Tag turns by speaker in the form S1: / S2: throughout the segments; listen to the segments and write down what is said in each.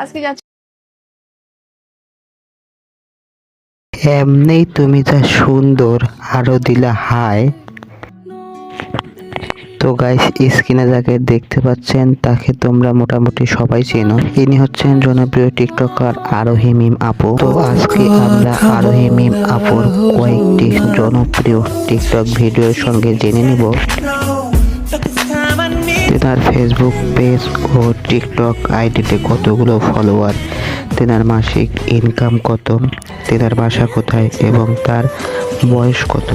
S1: আজকে যাচ্ছি।
S2: এমনিই তুমি যা সুন্দর, আরো দিলা হাই। তো গাইস, স্ক্রিনে যাকে দেখতে পাচ্ছেন তাকে তোমরা মোটামুটি সবাই চেনো। ইনি হচ্ছেন জনপ্রিয় টিকটকার আরোহী মিম আপু। তো আজকে আমরা আরোহী মিম আপুর কয়েকটি জনপ্রিয় টিকটক ভিডিওর সঙ্গে জেনে নিব তেনার ফেসবুক পেজ ও টিকটক আইডিতে কতগুলো ফলোয়ার, তেনার মাসিক ইনকাম কত, তেনার বাসা কোথায় এবং তার বয়স কত।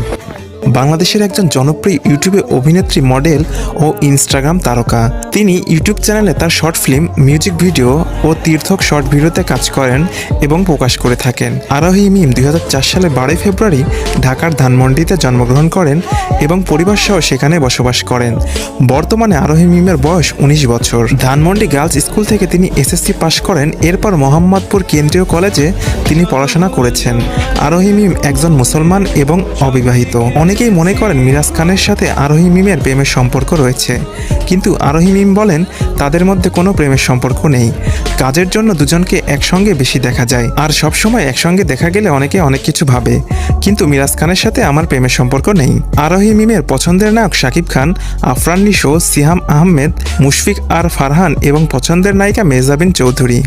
S3: বাংলাদেশের একজন জনপ্রিয় ইউটিউবে অভিনেত্রী, মডেল ও ইনস্টাগ্রাম তারকা। তিনি ইউটিউব চ্যানেলে তার শর্ট ফিল্ম, মিউজিক ভিডিও ও তীর্থক শর্ট ভিডিওতে কাজ করেন এবং প্রকাশ করে থাকেন। আরোহী মিম 2004 সালে 12 ফেব্রুয়ারি ঢাকার ধানমন্ডিতে জন্মগ্রহণ করেন এবং পরিবার সহ সেখানে বসবাস করেন। বর্তমানে আরোহী মিমের বয়স 19 বছর। ধানমন্ডি গার্লস স্কুল থেকে তিনি এসএসসি পাশ করেন। এরপর মোহাম্মদপুর কেন্দ্রীয় কলেজে তিনি পড়াশোনা করেছেন। আরোহী মিম একজন মুসলমান এবং অবিবাহিত। অনেকেই মনে করেন মিরাজ খানের সাথে আরোহী মিমের প্রেমের সম্পর্ক রয়েছে, কিন্তু আরোহী মিম বলেন তাদের মধ্যে কোনো প্রেমের সম্পর্ক নেই। কাজের জন্য দুজনকে একসঙ্গে বেশি দেখা যায়, আর সবসময় একসঙ্গে দেখা গেলে অনেকে অনেক কিছু ভাবে, কিন্তু মিরাজ খানের সাথে আমার প্রেমের সম্পর্ক নেই। আরোহী মিমের পছন্দের নায়ক শাকিব খান, আফরান নিশো, সিহাম আহমেদ, মুশফিক আর ফারহান এবং পছন্দের নায়িকা মেহজাবিন চৌধুরী।